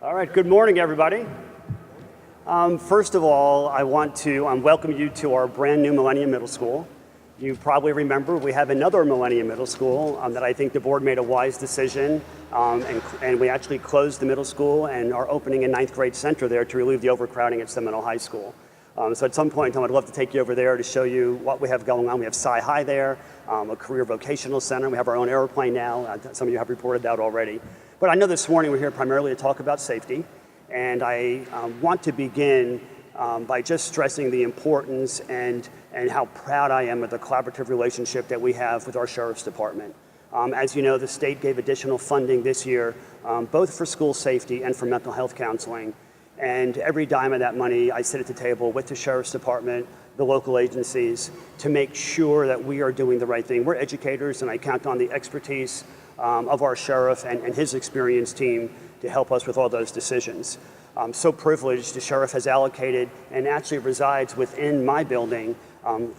All right, good morning, everybody. First of all, I want to welcome you to our brand new Millennium Middle School. You probably remember we have another Millennium Middle School that I think the board made a wise decision, and we actually closed the middle school and are opening a 9th grade center there to relieve the overcrowding at Seminole High School. So at some point in time, I'd love to take you over there to show you what we have going on. We have Sci High there, a career vocational center. We have our own airplane now. Some of you have reported that already. But I know this morning we're here primarily to talk about safety. And I want to begin by just stressing the importance and how proud I am of the collaborative relationship that we have with our Sheriff's Department. As you know, the state gave additional funding this year, both for school safety and for mental health counseling. And every dime of that money, I sit at the table with the Sheriff's Department, the local agencies, to make sure that we are doing the right thing. We're educators, and I count on the expertise of our sheriff and his experienced team to help us with all those decisions. I'm so privileged the sheriff has allocated and actually resides within my building,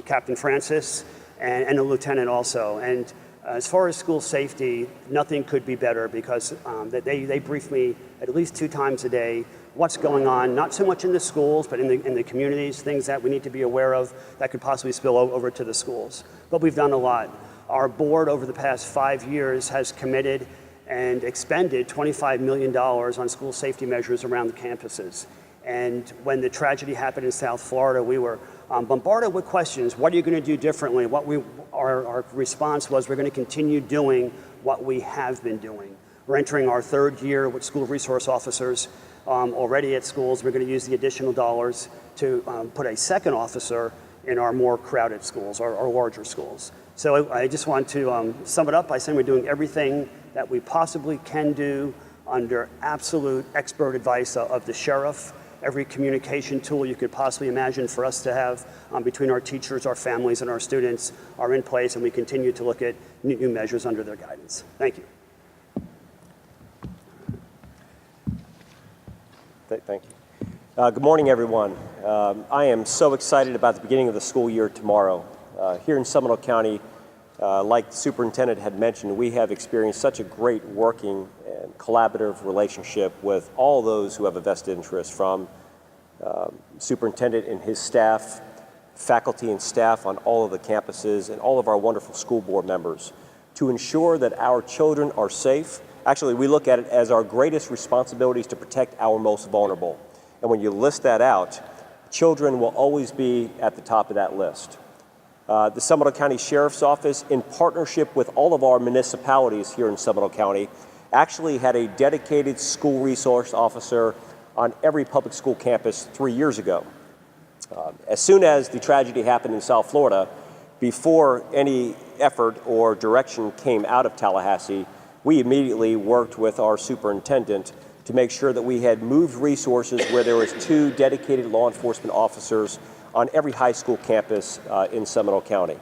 Captain Francis and a lieutenant also. And as far as school safety, nothing could be better because they brief me at least 2 times a day what's going on, not so much in the schools, but in the communities, things that we need to be aware of that could possibly spill over to the schools. But we've done a lot. Our board over the past 5 years has committed and expended $25 million on school safety measures around the campuses. And when the tragedy happened in South Florida, we were bombarded with questions. What are you going to do differently? Our response was we're going to continue doing what we have been doing. We're entering our 3rd year with school resource officers already at schools. We're going to use the additional dollars to put a 2nd officer in our more crowded schools, our larger schools. So I just want to sum it up by saying we're doing everything that we possibly can do under absolute expert advice of the sheriff. Every communication tool you could possibly imagine for us to have between our teachers, our families, and our students are in place, and we continue to look at new measures under their guidance. Thank you. Thank you. Good morning, everyone. I am so excited about the beginning of the school year tomorrow. Here in Seminole County, like the superintendent had mentioned, we have experienced such a great working and collaborative relationship with all those who have a vested interest, from superintendent and his staff, faculty and staff on all of the campuses, and all of our wonderful school board members to ensure that our children are safe. Actually, we look at it as our greatest responsibilities to protect our most vulnerable. And when you list that out, children will always be at the top of that list. The Seminole County Sheriff's Office, in partnership with all of our municipalities here in Seminole County, actually had a dedicated school resource officer on every public school campus 3 years ago. As soon as the tragedy happened in South Florida, before any effort or direction came out of Tallahassee, we immediately worked with our superintendent to make sure that we had moved resources where there was 2 dedicated law enforcement officers on every high school campus in Seminole County.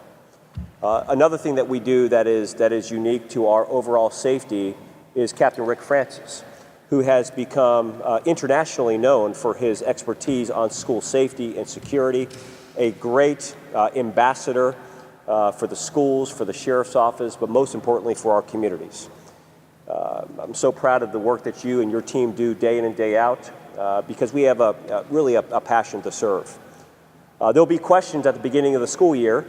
Another thing that we do that is unique to our overall safety is Captain Rick Francis, who has become internationally known for his expertise on school safety and security, a great ambassador for the schools, for the Sheriff's Office, but most importantly for our communities. I'm so proud of the work that you and your team do day in and day out because we have really a passion to serve. There'll be questions at the beginning of the school year.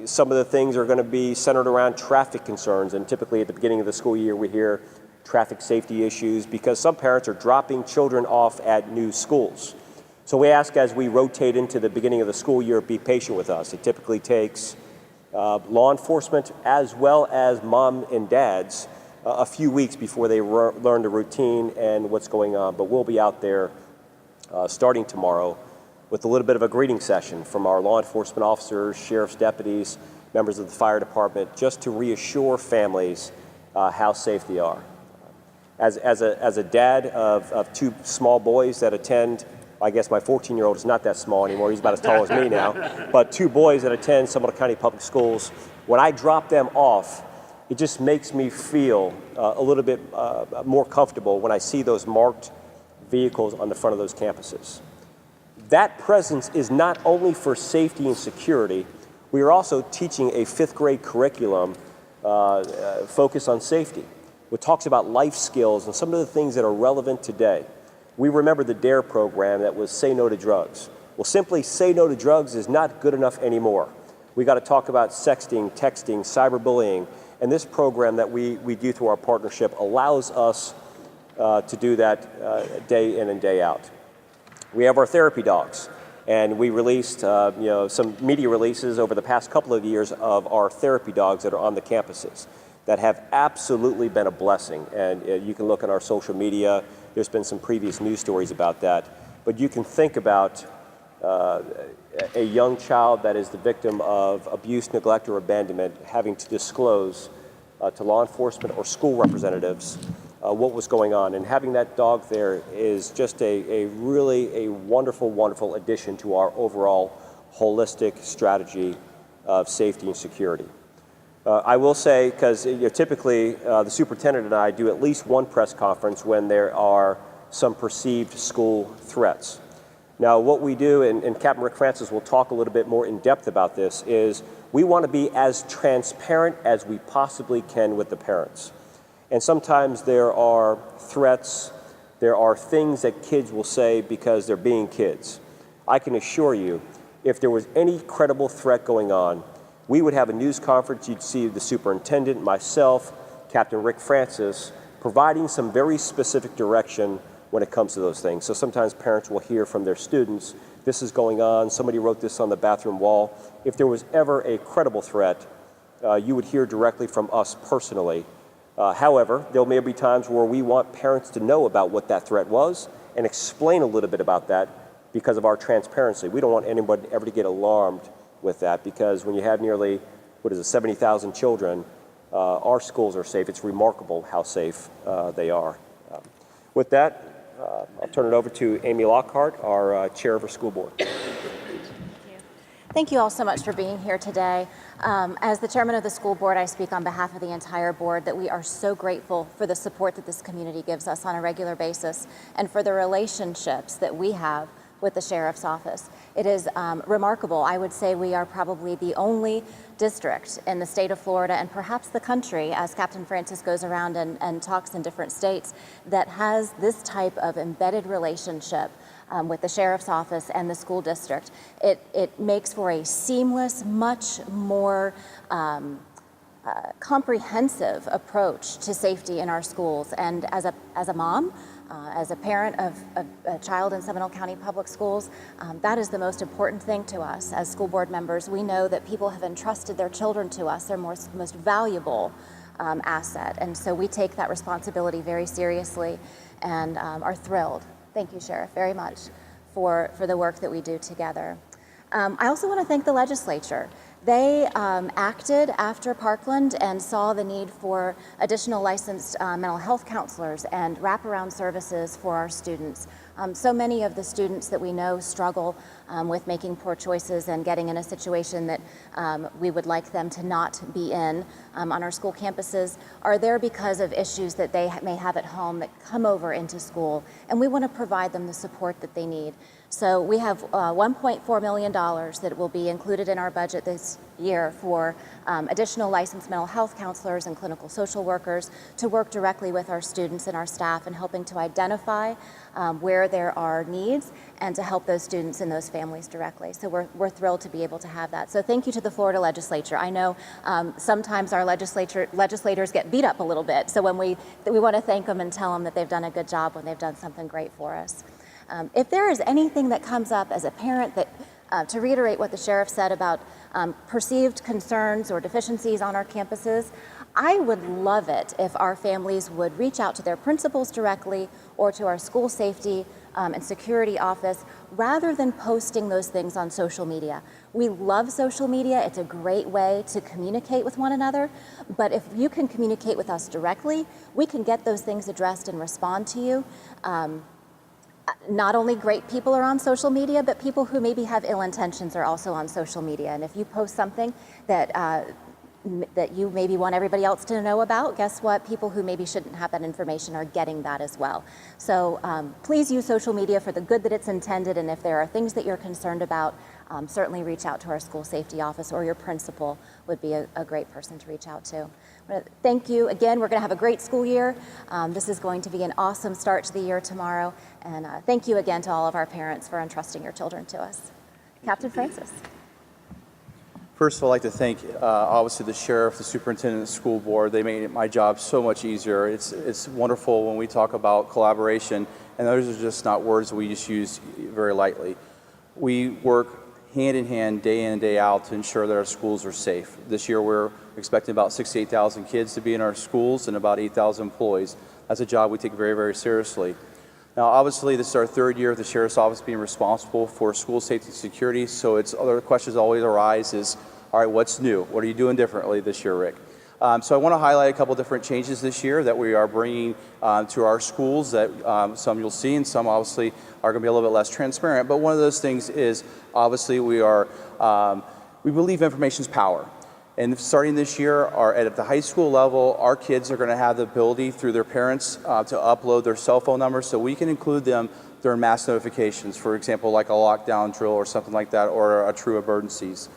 Some of the things are going to be centered around traffic concerns, and typically at the beginning of the school year we hear traffic safety issues because some parents are dropping children off at new schools. So we ask, as we rotate into the beginning of the school year, be patient with us. It typically takes law enforcement as well as mom and dads a few weeks before they learn the routine and what's going on. But we'll be out there starting tomorrow with a little bit of a greeting session from our law enforcement officers, sheriff's deputies, members of the fire department, just to reassure families how safe they are. As a dad of 2 small boys that attend, I guess my 14-year-old is not that small anymore, he's about as tall as me now, but 2 boys that attend Seminole County Public Schools, when I drop them off, it just makes me feel a little bit more comfortable when I see those marked vehicles on the front of those campuses. That presence is not only for safety and security, we are also teaching a 5th grade curriculum focused on safety. which talks about life skills and some of the things that are relevant today. We remember the DARE program that was Say No to Drugs. Well, simply Say No to Drugs is not good enough anymore. We got to talk about sexting, texting, cyberbullying, and this program that we do through our partnership allows us to do that day in and day out. We have our therapy dogs, and we released some media releases over the past couple of years of our therapy dogs that are on the campuses that have absolutely been a blessing. And you can look on our social media. There's been some previous news stories about that. But you can think about a young child that is the victim of abuse, neglect, or abandonment having to disclose to law enforcement or school representatives what was going on. And having that dog there is just a really wonderful, wonderful addition to our overall holistic strategy of safety and security. I will say, because typically the superintendent and I do at least one press conference when there are some perceived school threats. Now, what we do, and Captain Rick Francis will talk a little bit more in depth about this, is we want to be as transparent as we possibly can with the parents. And sometimes there are threats, there are things that kids will say because they're being kids. I can assure you, if there was any credible threat going on, we would have a news conference. You'd see the superintendent, myself, Captain Rick Francis, providing some very specific direction when it comes to those things. So sometimes parents will hear from their students, this is going on, somebody wrote this on the bathroom wall. If there was ever a credible threat, you would hear directly from us personally. However, there may be times where we want parents to know about what that threat was and explain a little bit about that because of our transparency. We don't want anybody ever to get alarmed with that, because when you have nearly, 70,000 children, our schools are safe. It's remarkable how safe they are. With that, I'll turn it over to Amy Lockhart, our chair of our school board. Thank you all so much for being here today. As the chairman of the school board, I speak on behalf of the entire board that we are so grateful for the support that this community gives us on a regular basis and for the relationships that we have with the sheriff's office. It is remarkable. I would say we are probably the only district in the state of Florida and perhaps the country, as Captain Francis goes around and talks in different states, that has this type of embedded relationship with the sheriff's office and the school district. It makes for a seamless, much more comprehensive approach to safety in our schools. And as a mom, as a parent of a child in Seminole County Public Schools, that is the most important thing to us as school board members. We know that people have entrusted their children to us, their most valuable asset. And so we take that responsibility very seriously and are thrilled. Thank you, Sheriff, very much for the work that we do together. I also want to thank the legislature. They acted after Parkland and saw the need for additional licensed mental health counselors and wraparound services for our students. So many of the students that we know struggle with making poor choices and getting in a situation that we would like them to not be in on our school campuses are there because of issues that they may have at home that come over into school, and we want to provide them the support that they need. So we have $1.4 million that will be included in our budget this year for additional licensed mental health counselors and clinical social workers to work directly with our students and our staff in helping to identify where there are needs and to help those students and those families directly. So we're thrilled to be able to have that. So thank you to the Florida legislature. I know sometimes our legislators get beat up a little bit. So when we want to thank them and tell them that they've done a good job when they've done something great for us. If there is anything that comes up as a parent that, to reiterate what the sheriff said about perceived concerns or deficiencies on our campuses, I would love it if our families would reach out to their principals directly or to our school safety and security office rather than posting those things on social media. We love social media. It's a great way to communicate with one another, but if you can communicate with us directly, we can get those things addressed and respond to you. Not only great people are on social media, but people who maybe have ill intentions are also on social media. And if you post something that you maybe want everybody else to know about, guess what? People who maybe shouldn't have that information are getting that as well. So please use social media for the good that it's intended, and if there are things that you're concerned about, certainly reach out to our school safety office, or your principal would be a great person to reach out to. Thank you. Again, we're going to have a great school year. This is going to be an awesome start to the year tomorrow. And thank you again to all of our parents for entrusting your children to us. Captain Francis. First of all, I'd like to thank obviously the sheriff, the superintendent, the school board. They made my job so much easier. It's wonderful when we talk about collaboration, and those are just not words that we just use very lightly. We work hand in hand, day in and day out, to ensure that our schools are safe. This year we're expecting about 68,000 kids to be in our schools and about 8,000 employees. That's a job we take very, very seriously. Now, obviously, this is our third year of the Sheriff's Office being responsible for school safety and security, so other questions always arise is, all right, what's new? What are you doing differently this year, Rick? So I want to highlight a couple different changes this year that we are bringing to our schools that some you'll see and some obviously are going to be a little bit less transparent. But one of those things is obviously we believe information is power. And starting this year, at the high school level, our kids are going to have the ability through their parents to upload their cell phone numbers so we can include them during mass notifications, for example, like a lockdown drill or something like that, or a true emergencies.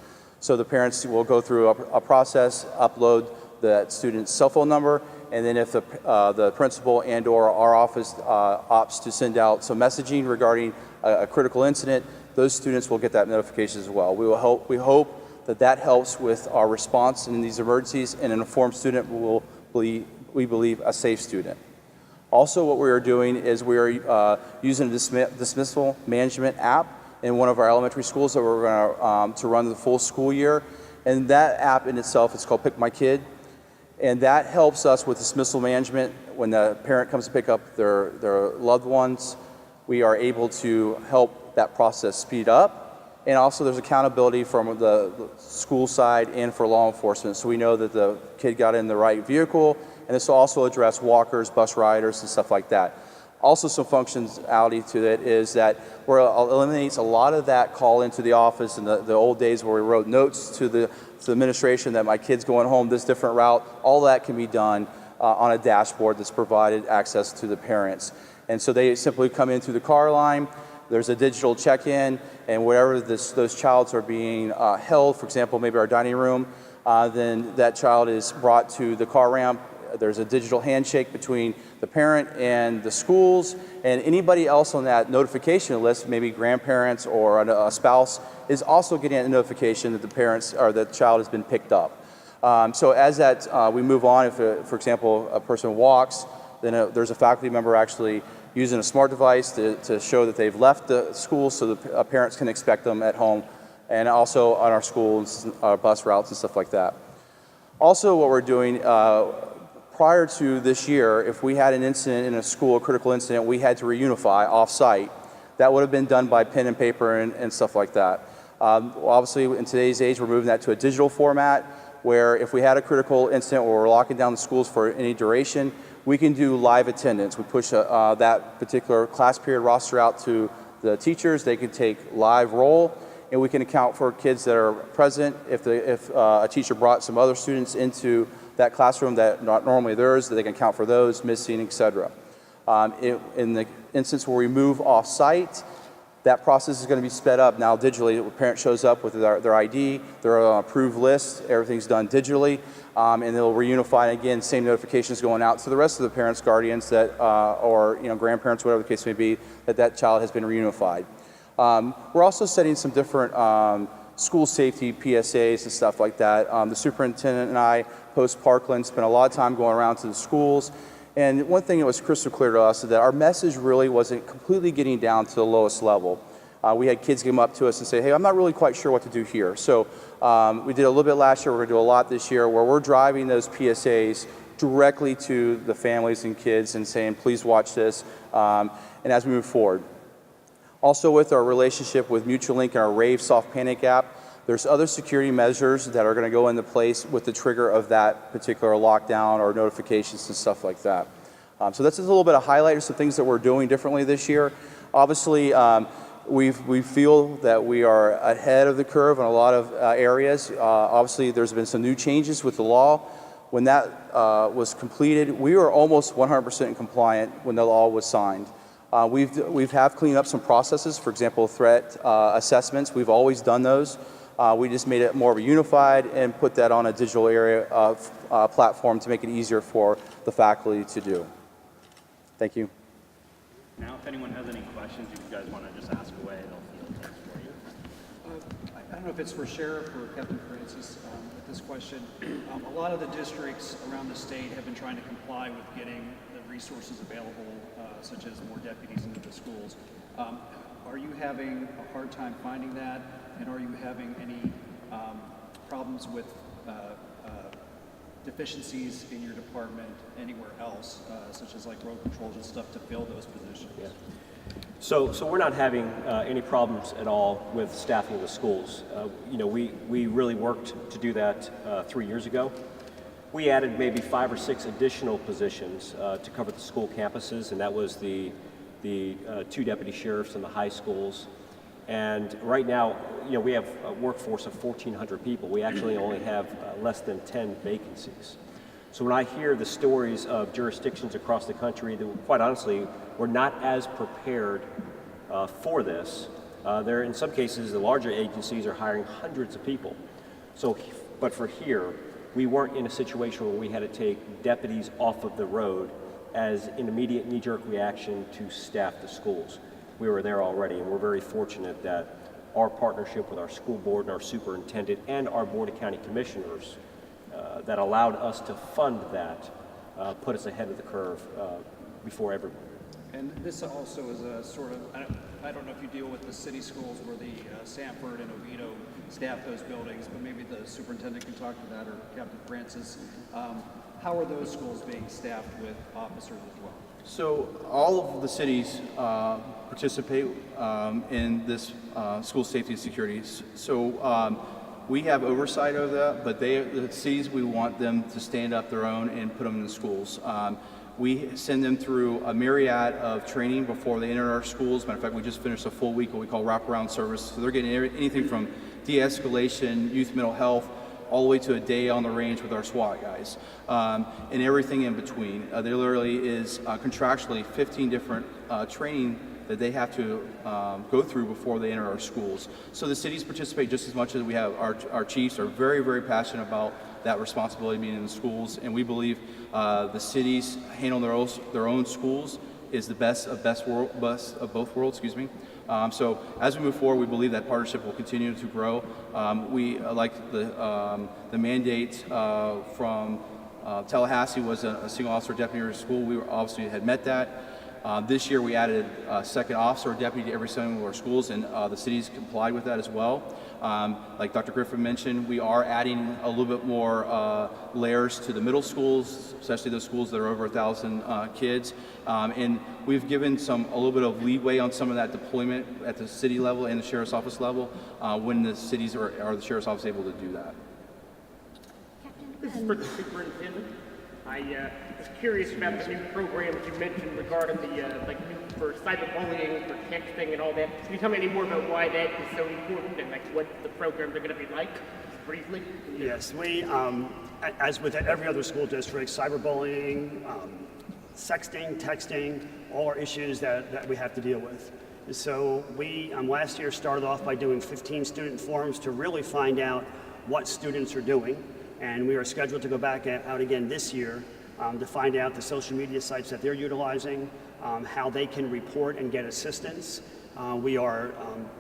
So the parents will go through a process, upload the student's cell phone number, and then if the principal and or our office opts to send out some messaging regarding a critical incident, those students will get that notification as well. We hope that helps with our response in these emergencies, and an informed student will be, we believe, a safe student. Also, what we are doing is we are using a dismissal management app in one of our elementary schools that we're going to run the full school year. And that app in itself is called Pick My Kid. And that helps us with dismissal management. When the parent comes to pick up their loved ones, we are able to help that process speed up. And also there's accountability from the school side and for law enforcement. So we know that the kid got in the right vehicle, and this will also address walkers, bus riders, and stuff like that. Also some functionality to it is that it eliminates a lot of that call into the office in the old days where we wrote notes to the administration that my kid's going home this different route. All that can be done on a dashboard that's provided access to the parents. And so they simply come in through the car line. There's a digital check-in, and wherever those childs are being held, for example, maybe our dining room, then that child is brought to the car ramp. There's a digital handshake between the parent and the schools, and anybody else on that notification list, maybe grandparents or a spouse, is also getting a notification that the parents or the child has been picked up. So as we move on, if, for example, a person walks, then there's a faculty member actually using a smart device to show that they've left the school so the parents can expect them at home, and also on our schools, our bus routes and stuff like that. Also what we're doing, prior to this year, if we had an incident in a school, a critical incident, we had to reunify off-site. That would have been done by pen and paper and stuff like that. Obviously, in today's age, we're moving that to a digital format where if we had a critical incident where we're locking down the schools for any duration, we can do live attendance. We push that particular class period roster out to the teachers. They can take live roll, and we can account for kids that are present. If a teacher brought some other students into that classroom that not normally theirs, that they can account for those missing, etc. In the instance where we move off-site, that process is going to be sped up now digitally. The parent shows up with their ID, they're on an approved list, everything's done digitally, and they'll reunify. And again, same notifications going out to the rest of the parents, guardians, that or grandparents, whatever the case may be, that child has been reunified. We're also setting some different school safety PSAs and stuff like that. The superintendent and I, post Parkland, spent a lot of time going around to the schools. And one thing that was crystal clear to us is that our message really wasn't completely getting down to the lowest level. We had kids come up to us and say, hey, I'm not really quite sure what to do here. So we did a little bit last year, we're gonna do a lot this year, where we're driving those PSAs directly to the families and kids and saying, please watch this, and as we move forward. Also with our relationship with MutualLink and our Rave Soft Panic app, there's other security measures that are going to go into place with the trigger of that particular lockdown or notifications and stuff like that. So that's just a little bit of highlight of some things that we're doing differently this year. Obviously, we feel that we are ahead of the curve in a lot of areas. Obviously, there's been some new changes with the law. When that was completed, we were almost 100% compliant when the law was signed. We've cleaned up some processes, for example, threat assessments. We've always done those. We just made it more of a unified and put that on a digital area platform to make it easier for the faculty to do. Thank you. Now, if anyone has any questions, if you guys want to just ask away, they'll field those for you. I don't know if it's for Sheriff or Captain Francis with this question. A lot of the districts around the state have been trying to comply with getting the resources available, such as more deputies into the schools. Are you having a hard time finding that? And are you having any problems with deficiencies in your department anywhere else, such as like road controls and stuff to fill those positions? Yeah. So we're not having any problems at all with staffing the schools. We really worked to do that 3 years ago. We added maybe 5 or 6 additional positions to cover the school campuses, and that was the 2 deputy sheriffs in the high schools. And right now, we have a workforce of 1,400 people. We actually only have less than 10 vacancies. So when I hear the stories of jurisdictions across the country that, quite honestly, were not as prepared for this, in some cases, the larger agencies are hiring hundreds of people. But for here, we weren't in a situation where we had to take deputies off of the road as an immediate knee-jerk reaction to staff the schools. We were there already, and we're very fortunate that our partnership with our school board and our superintendent and our board of county commissioners that allowed us to fund that put us ahead of the curve before everyone. And this also is a sort of, I don't know if you deal with the city schools where the Sanford and Oviedo staff those buildings, but maybe the superintendent can talk to that, or Captain Francis. How are those schools being staffed with officers as well? So all of the cities participate in this school safety and security. So we have oversight of that, but the cities, we want them to stand up their own and put them in the schools. We send them through a myriad of training before they enter our schools. Matter of fact, we just finished a full week what we call wraparound service. So they're getting anything from de-escalation, youth mental health, all the way to a day on the range with our SWAT guys, and everything in between. There literally is contractually 15 different training that they have to go through before they enter our schools. So the cities participate just as much as we have. Our chiefs are very, very passionate about that responsibility being in the schools, and we believe the cities handling their own schools is the best of both worlds. So as we move forward, we believe that partnership will continue to grow. We like the mandate from Tallahassee was a single officer deputy in school. We obviously had met that. This year we added a second officer or deputy to every single of our schools, and the cities complied with that as well. Like Dr. Griffin mentioned, we are adding a little bit more layers to the middle schools, especially those schools that are over 1,000 kids. And we've given a little bit of leeway on some of that deployment at the city level and the sheriff's office level when the cities or the sheriff's office able to do that. This is for the superintendent. I was curious about the new programs you mentioned regarding the for cyberbullying, for texting, and all that. Can you tell me any more about why that is so important and what the programs are going to be like, briefly? Yes, we, as with every other school district, cyberbullying, sexting, texting, all are issues that we have to deal with. So we last year started off by doing 15 student forums to really find out what students are doing. And we are scheduled to go back out again this year to find out the social media sites that they're utilizing, how they can report and get assistance. We are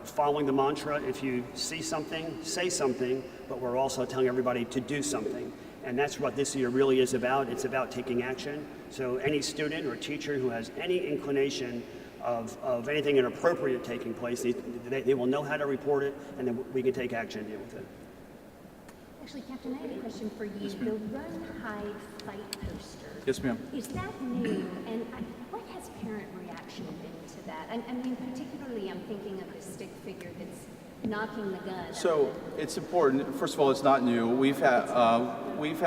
following the mantra, if you see something, say something, but we're also telling everybody to do something. And that's what this year really is about. It's about taking action. So any student or teacher who has any inclination of anything inappropriate taking place, they will know how to report it, and then we can take action and deal with it. Actually, Captain, I have a question for you. Yes, The Run, Hide, Fight poster. Yes, ma'am. Is that new? And what has parent reaction been to that? I mean, particularly, I'm thinking of the stick figure that's knocking the gun. So it's important. First of all, it's not new. We've had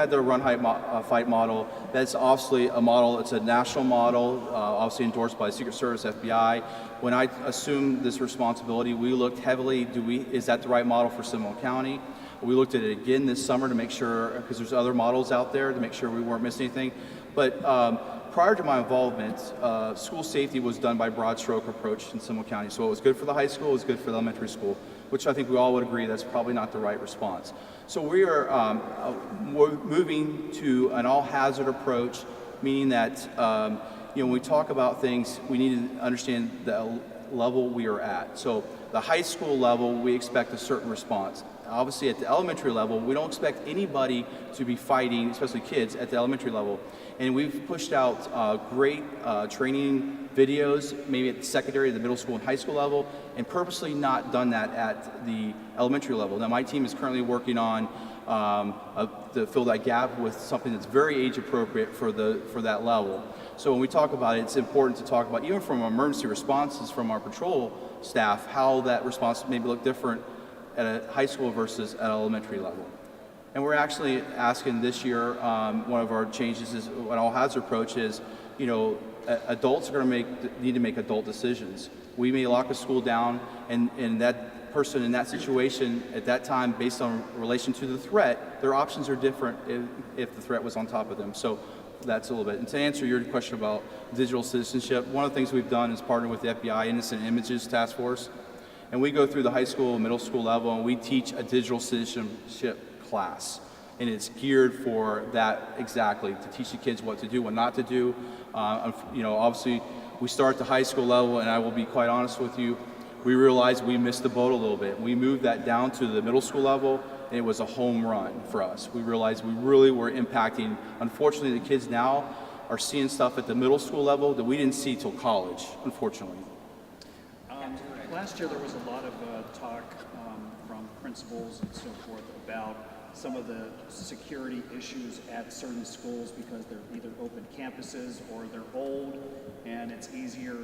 the Run, Hide, Fight model. That's obviously a model. It's a national model, obviously endorsed by Secret Service, FBI. When I assumed this responsibility, we looked heavily. Is that the right model for Seminole County? We looked at it again this summer to make sure, because there's other models out there, to make sure we weren't missing anything. But prior to my involvement, school safety was done by broad stroke approach in Seminole County. So it was good for the high school, it was good for the elementary school, which I think we all would agree that's probably not the right response. So we are moving to an all-hazard approach, meaning that when we talk about things, we need to understand the level we are at. So the high school level, we expect a certain response. Obviously, at the elementary level, we don't expect anybody to be fighting, especially kids, at the elementary level. And we've pushed out great training videos, maybe at the secondary, the middle school, and high school level, and purposely not done that at the elementary level. Now, my team is currently working on to fill that gap with something that's very age appropriate for that level. So when we talk about it, it's important to talk about, even from emergency responses from our patrol staff, how that response maybe look different at a high school versus at elementary level. And we're actually asking this year, one of our changes is an all-hazard approach is, adults are going to need to make adult decisions. We may lock a school down, and that person in that situation at that time, based on relation to the threat, their options are different if the threat was on top of them. So that's a little bit. And to answer your question about digital citizenship, one of the things we've done is partner with the FBI Innocent Images Task Force. And we go through the high school, middle school level, and we teach a digital citizenship class. And it's geared for that exactly, to teach the kids what to do, what not to do. Obviously, we start at the high school level, and I will be quite honest with you, we realized we missed the boat a little bit. We moved that down to the middle school level, and it was a home run for us. We realized we really were impacting. Unfortunately, the kids now are seeing stuff at the middle school level that we didn't see till college, unfortunately. Last year there was a lot of talk from principals and so forth about some of the security issues at certain schools because they're either open campuses or they're old and it's easier,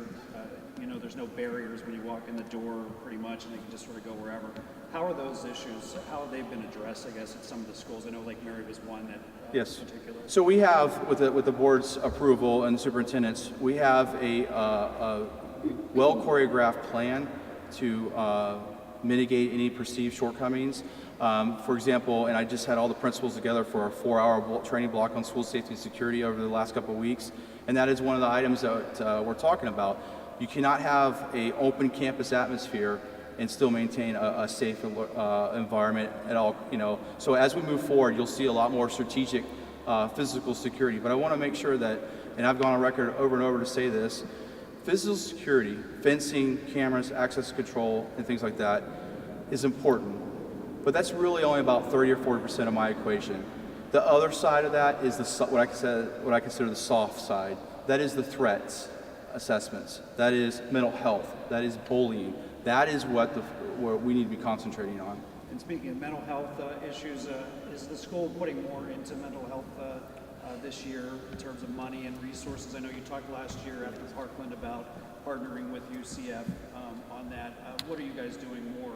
there's no barriers when you walk in the door pretty much and they can just sort of go wherever. How are those issues, how have they been addressed, I guess, at some of the schools? I know Lake Mary was one that yes. in particular. So we have, with the board's approval and superintendents, we have a well choreographed plan to mitigate any perceived shortcomings. For example, and I just had all the principals together for a 4-hour training block on school safety and security over the last couple of weeks, and that is one of the items that we're talking about. You cannot have an open campus atmosphere and still maintain a safe environment at all. So as we move forward, you'll see a lot more strategic physical security. But I want to make sure that, and I've gone on record over and over to say this, physical security, fencing, cameras, access control, and things like that is important. But that's really only about 30 or 40% of my equation. The other side of that is what I consider the soft side. That is the threats assessments. That is mental health. That is bullying. That is what we need to be concentrating on. And speaking of mental health issues, is the school putting more into mental health this year in terms of money and resources? I know you talked last year after Parkland about partnering with UCF on that. What are you guys doing more?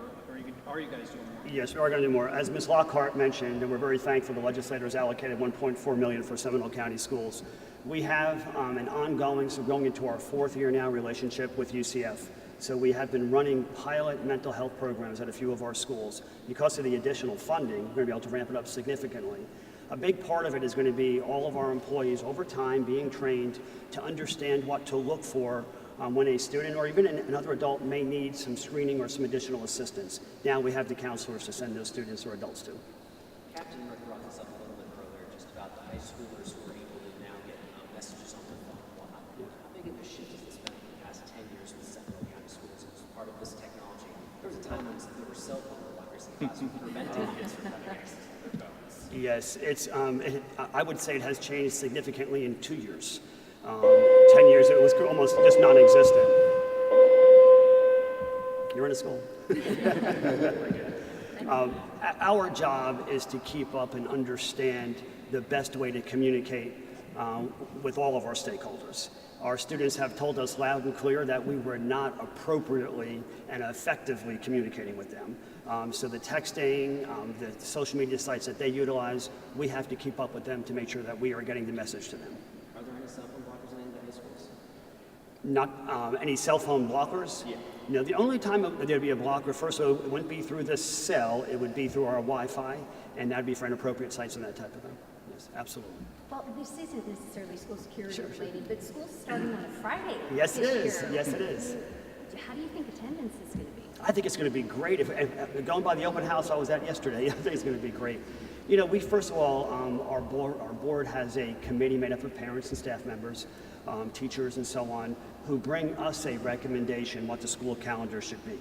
Are you guys doing more? Yes, we are going to do more. As Ms. Lockhart mentioned, and we're very thankful the legislators allocated $1.4 million for Seminole County schools. We have an ongoing, so going into our 4th year now, relationship with UCF. So we have been running pilot mental health programs at a few of our schools. Because of the additional funding, we're going to be able to ramp it up significantly. A big part of it is going to be all of our employees over time being trained to understand what to look for when a student or even another adult may need some screening or some additional assistance. Now we have the counselors to send those students or adults to. Captain Rick brought this up a little bit earlier, just about the high schoolers who are able to now get messages on their phone and whatnot. How big of a shift has this been in the past 10 years with Seminole County schools as part of this technology? There was a time when there were cell phone blockers in the classroom preventing kids from having access to their phones. Yes, I would say it has changed significantly in 2 years. 10 years, it was almost just non-existent. You're in a school. Our job is to keep up and understand the best way to communicate with all of our stakeholders. Our students have told us loud and clear that we were not appropriately and effectively communicating with them. So the texting, the social media sites that they utilize, we have to keep up with them to make sure that we are getting the message to them. Are there any cell phone blockers in any of the high schools? Not any cell phone blockers? Yeah. No, the only time there'd be a blocker, first of all, it wouldn't be through the cell, it would be through our Wi-Fi, and that'd be for inappropriate sites and that type of thing. Yeah. Yes, absolutely. Well, this isn't necessarily school security related, but school's starting on a Friday Yes, it this is. year. Yes, it is. How do you think attendance is going to be? I think it's going to be great. If going by the open house I was at yesterday, I think it's going to be great. You know, we first of all, our board has a committee made up of parents and staff members, teachers and so on, who bring us a recommendation what the school calendar should be.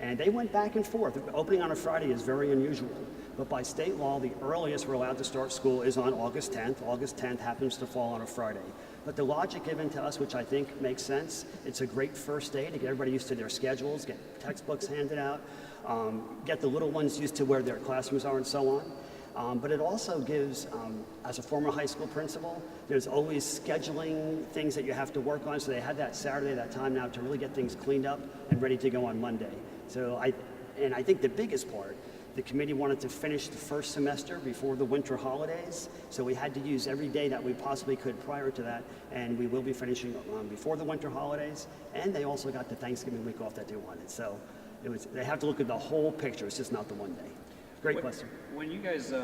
And they went back and forth. Opening on a Friday is very unusual. But by state law, the earliest we're allowed to start school is on August 10th. August 10th happens to fall on a Friday. But the logic given to us, which I think makes sense, it's a great first day to get everybody used to their schedules, get textbooks handed out, get the little ones used to where their classrooms are and so on. But it also gives, as a former high school principal, there's always scheduling things that you have to work on. So they had that Saturday, that time now to really get things cleaned up and ready to go on Monday. So I think the biggest part, the committee wanted to finish the first semester before the winter holidays, so we had to use every day that we possibly could prior to that, and we will be finishing before the winter holidays, and they also got the Thanksgiving week off that they wanted. So they have to look at the whole picture, it's just not the one day. Great question. When you guys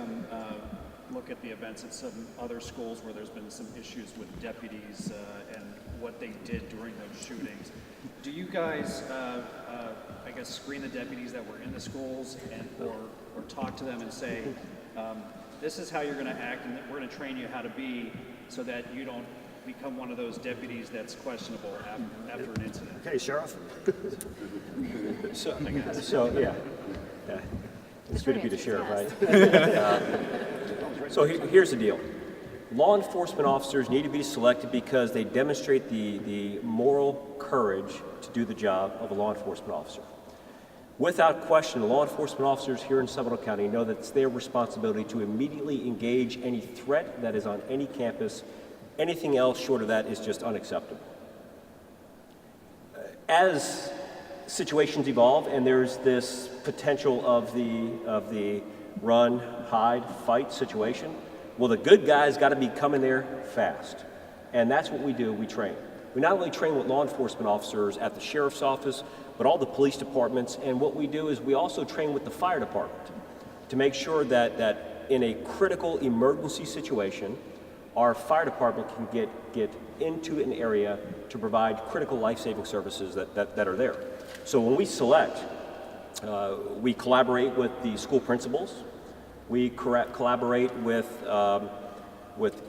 look at the events at some other schools where there's been some issues with deputies and what they did during those shootings, do you guys, I guess, screen the deputies that were in the schools and or talk to them and say, this is how you're going to act and we're going to train you how to be so that you don't become one of those deputies that's questionable after an incident? Okay, Sheriff. So yeah. It's good to be the sheriff, right? So here's the deal. Law enforcement officers need to be selected because they demonstrate the moral courage to do the job of a law enforcement officer. Without question, law enforcement officers here in Seminole County know that it's their responsibility to immediately engage any threat that is on any campus. Anything else short of that is just unacceptable. As situations evolve and there's this potential of the run, hide, fight situation, well, the good guys got to be coming there fast. And that's what we do, we train. We not only train with law enforcement officers at the sheriff's office, but all the police departments, and what we do is we also train with the fire department to make sure that in a critical emergency situation, our fire department can get into an area to provide critical life-saving services that are there. So when we select, we collaborate with the school principals. We collaborate with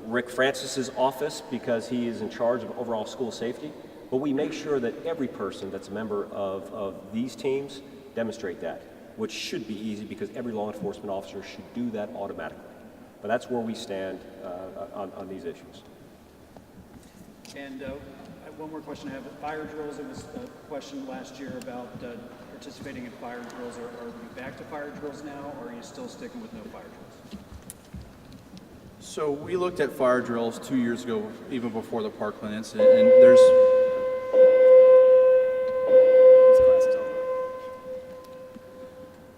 Rick Francis's office because he is in charge of overall school safety. But we make sure that every person that's a member of these teams demonstrate that, which should be easy because every law enforcement officer should do that automatically. But that's where we stand on these issues. And one more question I have. Fire drills, it was a question last year about participating in fire drills. Are we back to fire drills now, or are you still sticking with no fire drills? So we looked at fire drills 2 years ago, even before the Parkland incident, and there's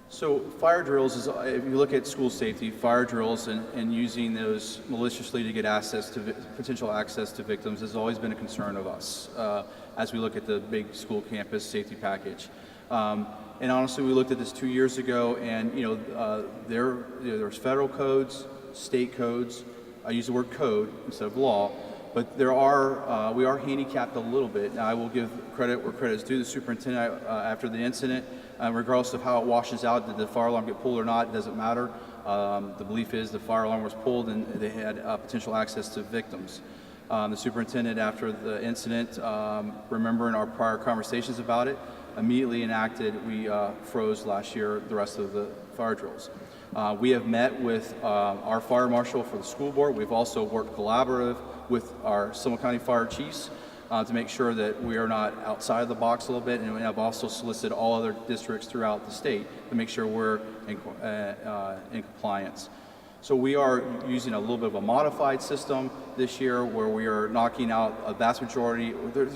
So fire drills is, if you look at school safety, fire drills and using those maliciously to get potential access to victims has always been a concern of us as we look at the big school campus safety package. And honestly, we looked at this 2 years ago, and there's federal codes, state codes. I use the word code instead of law, but we are handicapped a little bit. Now, I will give credit where credit is due. The superintendent after the incident. Regardless of how it washes out, did the fire alarm get pulled or not, it doesn't matter. The belief is the fire alarm was pulled and they had potential access to victims. The superintendent, after the incident, remembering our prior conversations about it, immediately enacted, we froze last year the rest of the fire drills. We have met with our fire marshal for the school board. We've also worked collaborative with our Seminole County fire chiefs to make sure that we are not outside of the box a little bit, and we have also solicited all other districts throughout the state to make sure we're in compliance. So we are using a little bit of a modified system this year where we are knocking out a vast majority.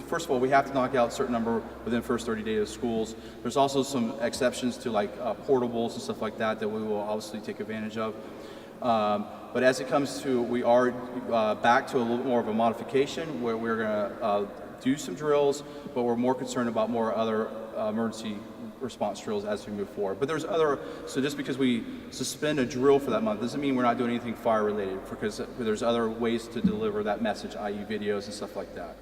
First of all, we have to knock out a certain number within the first 30 days of schools. There's also some exceptions to like portables and stuff like that we will obviously take advantage of. But as it comes to, we are back to a little more of a modification where we're going to do some drills, but we're more concerned about more other emergency response drills as we move forward. But there's other, so just because we suspend a drill for that month doesn't mean we're not doing anything fire related, because there's other ways to deliver that message, i.e. videos and stuff like that.